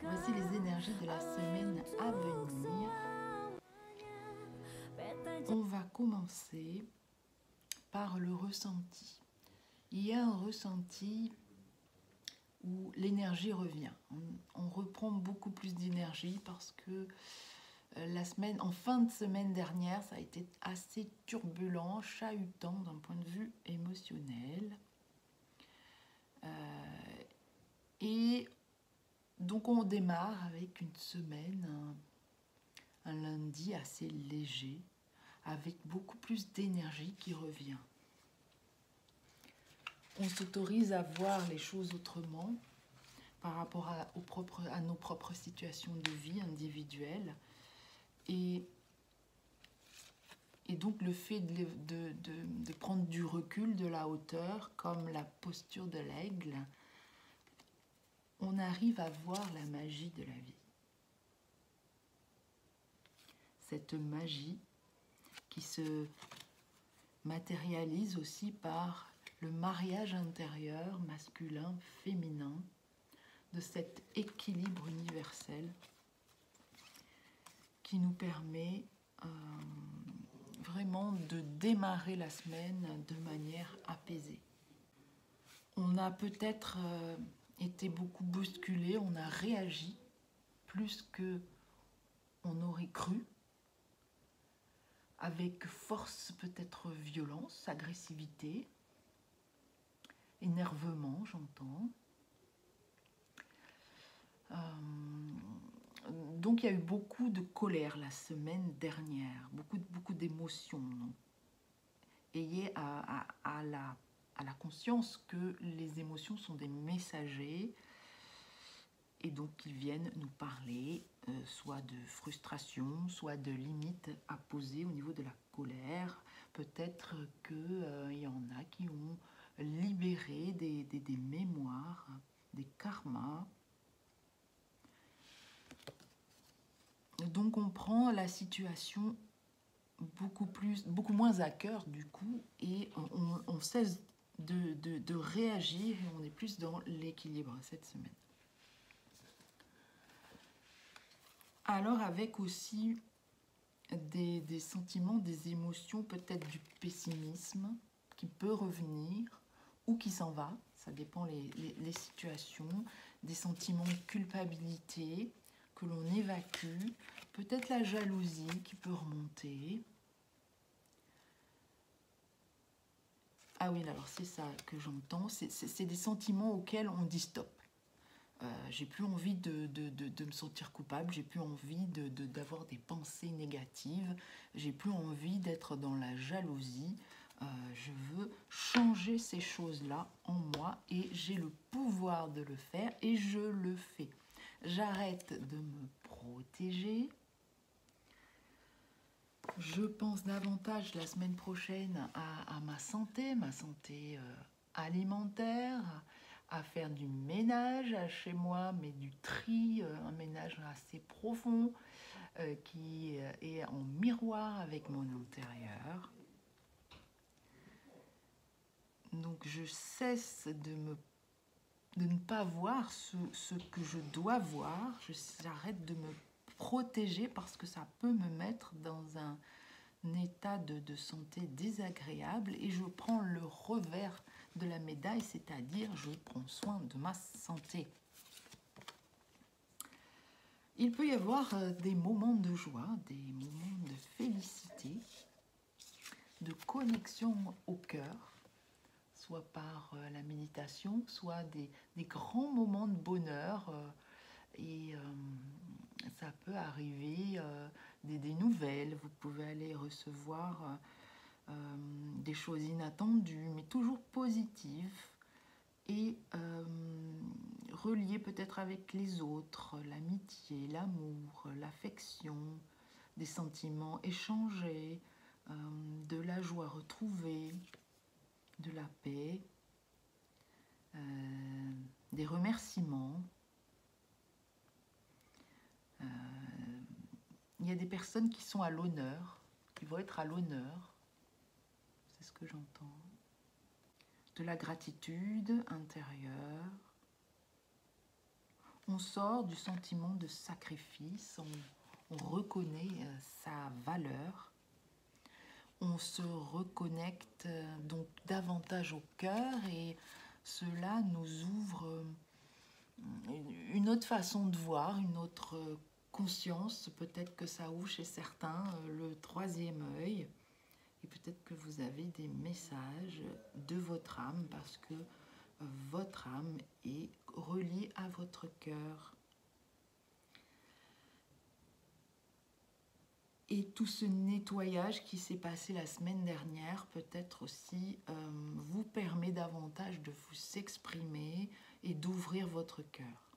Voici les énergies de la semaine à venir. On va commencer par le ressenti. Il y a un ressenti où l'énergie revient. On reprend beaucoup plus d'énergie parce que en fin de semaine dernière, ça a été assez turbulent, chahutant d'un point de vue émotionnel. Et donc on démarre avec une semaine, un lundi assez léger, avec beaucoup plus d'énergie qui revient. On s'autorise à voir les choses autrement par rapport à nos propres situations de vie individuelles. Et donc le fait de prendre du recul, de la hauteur, comme la posture de l'aigle, on arrive à voir la magie de la vie. Cette magie qui se matérialise aussi par le mariage intérieur masculin-féminin, de cet équilibre universel qui nous permet vraiment de démarrer la semaine de manière apaisée. On a peut-être été beaucoup bousculé, on a réagi plus que on aurait cru, avec force, peut-être violence, agressivité, énervement, j'entends. Donc il y a eu beaucoup de colère la semaine dernière, beaucoup d'émotions. Ayez à la conscience que les émotions sont des messagers et donc ils viennent nous parler soit de frustration, soit de limites à poser au niveau de la colère. Peut-être qu'il y en a qui ont libéré des mémoires, des karmas. Donc on prend la situation beaucoup moins à cœur du coup, et on cesse de réagir et on est plus dans l'équilibre cette semaine. Alors avec aussi des sentiments, des émotions, peut-être du pessimisme qui peut revenir ou qui s'en va, ça dépend les situations, des sentiments de culpabilité que l'on évacue, peut-être la jalousie qui peut remonter. Ah oui, alors c'est ça que j'entends, c'est des sentiments auxquels on dit stop. J'ai plus envie de me sentir coupable, j'ai plus envie d'avoir des pensées négatives, j'ai plus envie d'être dans la jalousie. Je veux changer ces choses-là en moi et j'ai le pouvoir de le faire et je le fais. J'arrête de me protéger. Je pense davantage la semaine prochaine à ma santé alimentaire, à faire du ménage chez moi, mais du tri, un ménage assez profond qui est en miroir avec mon intérieur. Donc je cesse de ne pas voir ce que je dois voir, j'arrête de me protéger parce que ça peut me mettre dans un état de santé désagréable et je prends le revers de la médaille, c'est-à-dire je prends soin de ma santé. Il peut y avoir des moments de joie, des moments de félicité, de connexion au cœur, soit par la méditation, soit des grands moments de bonheur. Et ça peut arriver des nouvelles, vous pouvez aller recevoir des choses inattendues, mais toujours positives et reliées peut-être avec les autres, l'amitié, l'amour, l'affection, des sentiments échangés, de la joie retrouvée, de la paix, des remerciements. Il y a des personnes qui sont à l'honneur, qui vont être à l'honneur, c'est ce que j'entends. De la gratitude intérieure, On sort du sentiment de sacrifice, on reconnaît sa valeur, on se reconnecte donc davantage au cœur et cela nous ouvre une autre façon de voir, une autre conscience. Peut-être que ça ouvre chez certains le troisième œil et peut-être que vous avez des messages de votre âme parce que votre âme est reliée à votre cœur. Et tout ce nettoyage qui s'est passé la semaine dernière peut-être aussi vous permet davantage de vous exprimer et d'ouvrir votre cœur.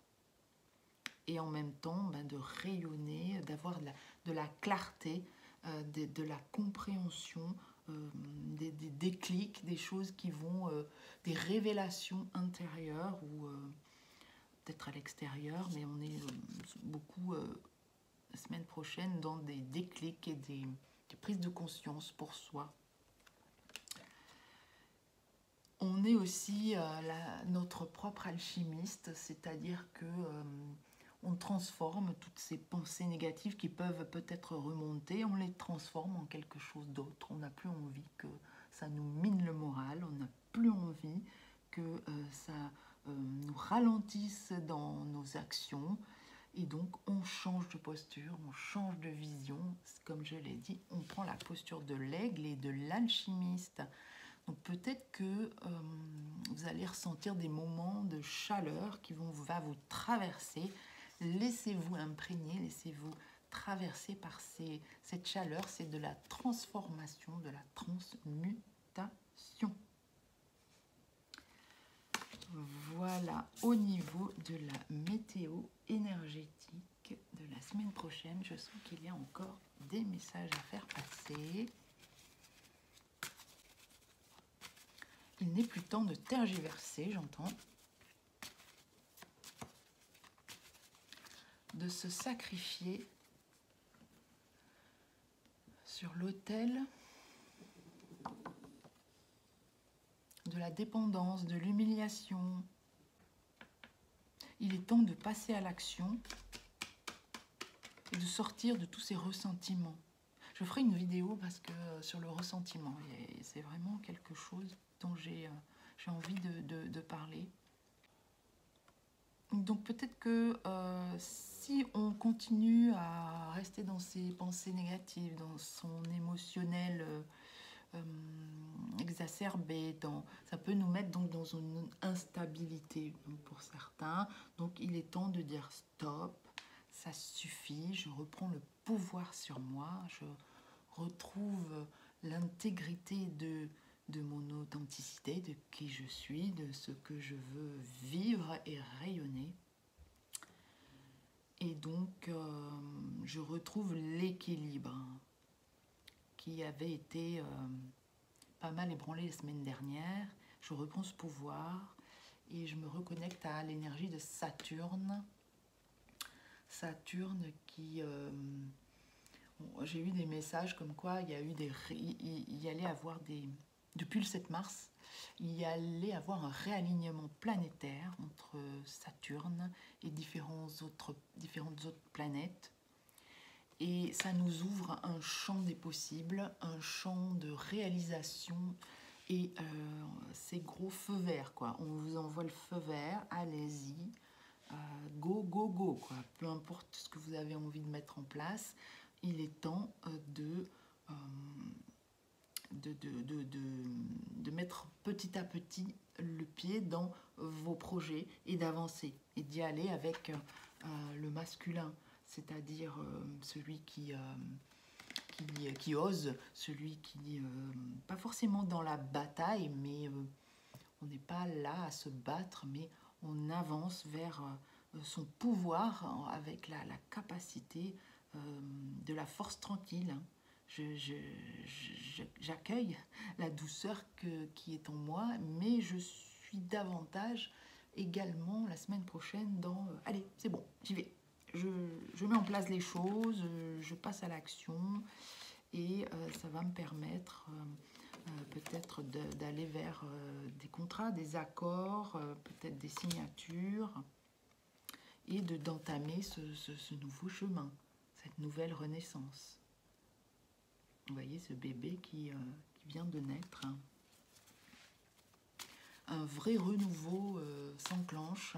Et en même temps de rayonner, d'avoir de la clarté, de la compréhension, des déclics, des choses qui vont, des révélations intérieures ou peut-être à l'extérieur, mais on est beaucoup la semaine prochaine dans des déclics et des prises de conscience pour soi. On est aussi notre propre alchimiste, c'est-à-dire que on transforme toutes ces pensées négatives qui peuvent peut-être remonter, on les transforme en quelque chose d'autre. On n'a plus envie que ça nous mine le moral, on n'a plus envie que ça nous ralentisse dans nos actions. Et donc, on change de posture, on change de vision. Comme je l'ai dit, on prend la posture de l'aigle et de l'alchimiste. Donc, peut-être que vous allez ressentir des moments de chaleur qui va vous traverser. Laissez-vous imprégner, laissez-vous traverser par cette chaleur. C'est de la transformation, de la transmutation. Voilà, au niveau de la météo énergétique de la semaine prochaine, je sens qu'il y a encore des messages à faire passer. Il n'est plus temps de tergiverser, j'entends. De se sacrifier sur l'autel de la dépendance, de l'humiliation. Il est temps de passer à l'action et de sortir de tous ces ressentiments. Je ferai une vidéo parce que sur le ressentiment, c'est vraiment quelque chose dont j'ai envie de parler. Donc peut-être que si on continue à rester dans ses pensées négatives, dans son émotionnel exacerbé, ça peut nous mettre donc dans une instabilité pour certains. Donc il est temps de dire stop, ça suffit, je reprends le pouvoir sur moi, je retrouve l'intégrité de mon authenticité, de qui je suis, de ce que je veux vivre et rayonner. Et donc, je retrouve l'équilibre qui avait été pas mal ébranlé la semaine dernière. Je reprends ce pouvoir et je me reconnecte à l'énergie de Saturne. Saturne qui... j'ai eu des messages comme quoi il y allait avoir depuis le 7 mars, il y allait avoir un réalignement planétaire entre Saturne et différentes autres planètes. Et ça nous ouvre un champ des possibles, un champ de réalisation. Et c'est gros feu vert, quoi. On vous envoie le feu vert, allez-y, go, go, go, quoi. Peu importe ce que vous avez envie de mettre en place, il est temps de mettre petit à petit le pied dans vos projets et d'avancer et d'y aller avec le masculin, c'est-à-dire celui qui ose, celui qui, pas forcément dans la bataille, mais on n'est pas là à se battre, mais on avance vers son pouvoir avec la capacité de la force tranquille. J'accueille la douceur qui est en moi, mais je suis davantage également la semaine prochaine dans allez, c'est bon, j'y vais. Je mets en place les choses, je passe à l'action et ça va me permettre peut-être d'aller vers des contrats, des accords, peut-être des signatures et d'entamer ce nouveau chemin, cette nouvelle renaissance. Vous voyez ce bébé qui vient de naître. Un vrai renouveau s'enclenche.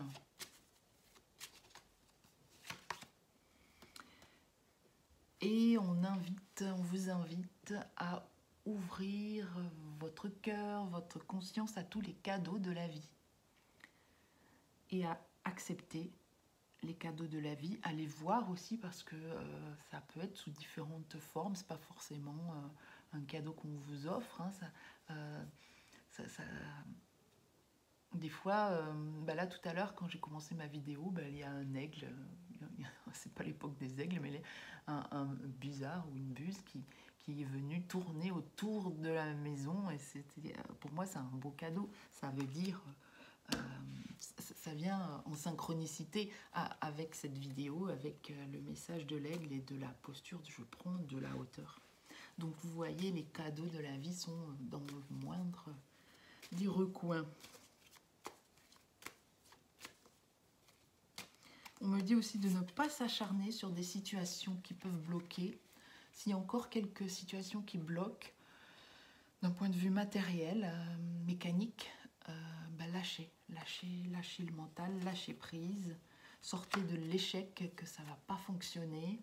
Et on vous invite à ouvrir votre cœur, votre conscience à tous les cadeaux de la vie. Et à accepter les cadeaux de la vie, à les voir aussi parce que ça peut être sous différentes formes. C'est pas forcément un cadeau qu'on vous offre. Hein, des fois, là tout à l'heure quand j'ai commencé ma vidéo, il y a un aigle, c'est pas l'époque des aigles, mais un busard ou une buse qui est venu tourner autour de la maison, et c'était, pour moi c'est un beau cadeau. Ça veut dire, ça vient en synchronicité avec cette vidéo, avec le message de l'aigle et de la posture je prends de la hauteur. Donc vous voyez, les cadeaux de la vie sont dans le moindre des recoins. On me dit aussi de ne pas s'acharner sur des situations qui peuvent bloquer. S'il y a encore quelques situations qui bloquent, d'un point de vue matériel, mécanique, lâchez le mental, lâchez prise, sortez de l'échec que ça ne va pas fonctionner.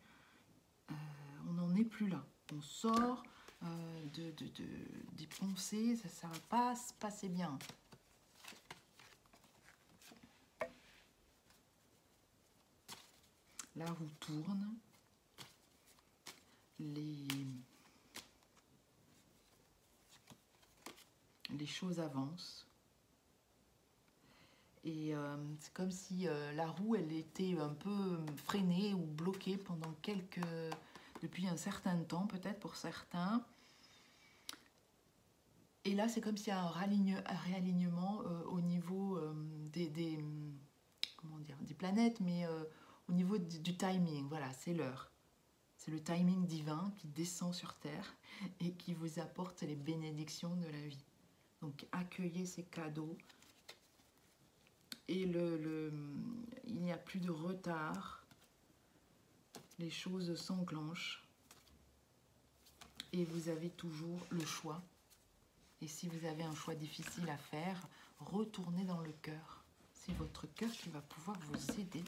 On n'en est plus là. On sort des pensées, ça ne va pas se passer bien. La roue tourne, les choses avancent. Et c'est comme si la roue, elle était un peu freinée ou bloquée pendant depuis un certain temps, peut-être pour certains. Et là, c'est comme s'il y a un réalignement au niveau des planètes, mais au niveau du timing. Voilà, c'est l'heure. C'est le timing divin qui descend sur Terre et qui vous apporte les bénédictions de la vie. Donc, accueillez ces cadeaux. Et il n'y a plus de retard. Les choses s'enclenchent. Et vous avez toujours le choix. Et si vous avez un choix difficile à faire, retournez dans le cœur. C'est votre cœur qui va pouvoir vous aider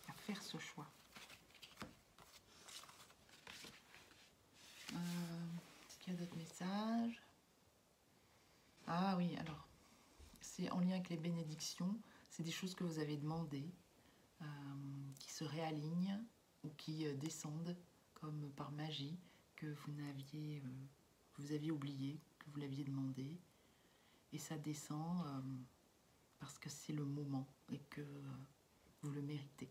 à faire ce choix. Est-ce qu'il y a d'autres messages? Ah oui, alors, c'est en lien avec les bénédictions. C'est des choses que vous avez demandées, qui se réalignent ou qui descendent comme par magie, que vous aviez oublié, que vous l'aviez demandé. Et ça descend parce que c'est le moment et que vous le méritez.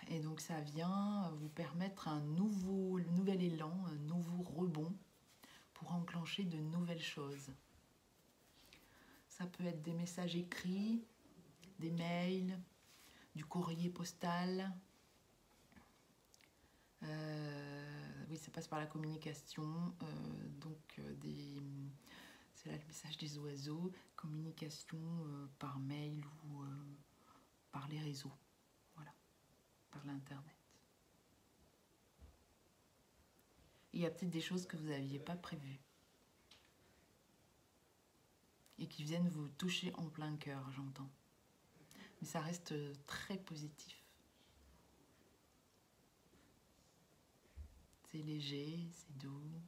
Et donc ça vient vous permettre un nouvel élan, un nouveau rebond pour enclencher de nouvelles choses. Ça peut être des messages écrits, des mails, du courrier postal. Oui, ça passe par la communication, c'est là le message des oiseaux, communication par mail ou par les réseaux, voilà, par l'internet. Il y a peut-être des choses que vous n'aviez pas prévues et qui viennent vous toucher en plein cœur, j'entends. Mais ça reste très positif. C'est léger, c'est doux,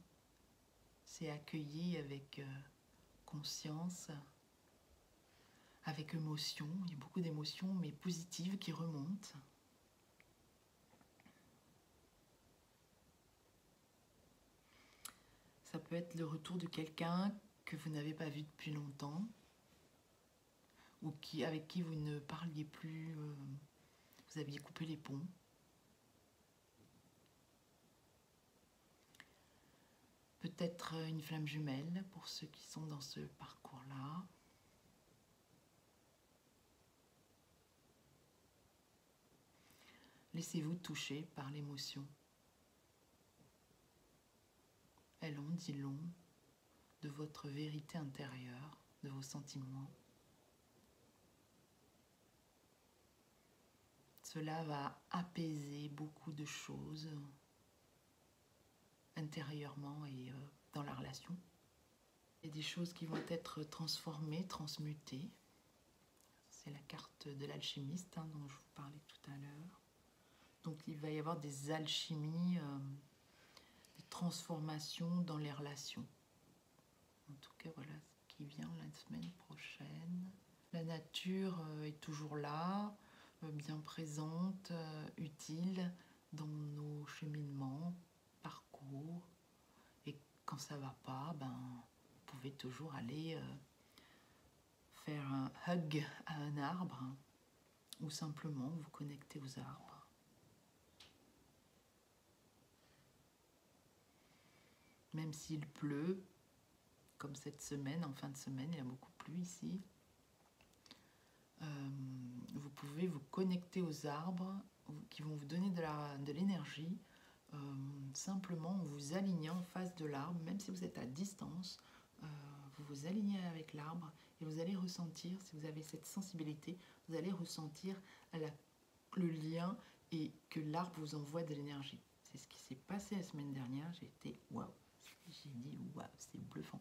c'est accueilli avec conscience, avec émotion. Il y a beaucoup d'émotions, mais positives, qui remontent. Ça peut être le retour de quelqu'un que vous n'avez pas vu depuis longtemps, ou avec qui vous ne parliez plus, vous aviez coupé les ponts. Peut-être une flamme jumelle pour ceux qui sont dans ce parcours-là. Laissez-vous toucher par l'émotion. Elle en dit long de votre vérité intérieure, de vos sentiments. Cela va apaiser beaucoup de choses intérieurement et dans la relation. Il y a des choses qui vont être transformées, transmutées. C'est la carte de l'alchimiste dont je vous parlais tout à l'heure. Donc il va y avoir des alchimies, des transformations dans les relations. En tout cas, voilà ce qui vient la semaine prochaine. La nature est toujours là, bien présente, utile dans nos cheminements, parcours. Et quand ça va pas, vous pouvez toujours aller faire un hug à un arbre ou simplement vous connecter aux arbres. Même s'il pleut, comme cette semaine, en fin de semaine, il y a beaucoup plu ici, vous pouvez vous connecter aux arbres qui vont vous donner de l'énergie, simplement en vous alignant en face de l'arbre, même si vous êtes à distance, vous vous alignez avec l'arbre et vous allez ressentir, si vous avez cette sensibilité, vous allez ressentir le lien et que l'arbre vous envoie de l'énergie. C'est ce qui s'est passé la semaine dernière, j'ai été waouh, j'ai dit waouh, c'est bluffant.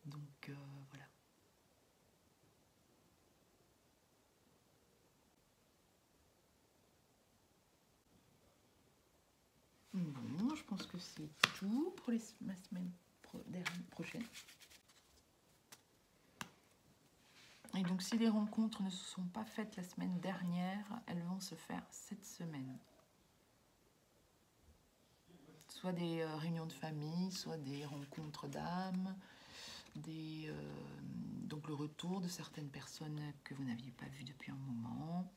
Donc voilà. Bon, je pense que c'est tout pour ma semaine prochaine. Et donc, si les rencontres ne se sont pas faites la semaine dernière, elles vont se faire cette semaine. Soit des réunions de famille, soit des rencontres d'âmes, donc le retour de certaines personnes que vous n'aviez pas vues depuis un moment.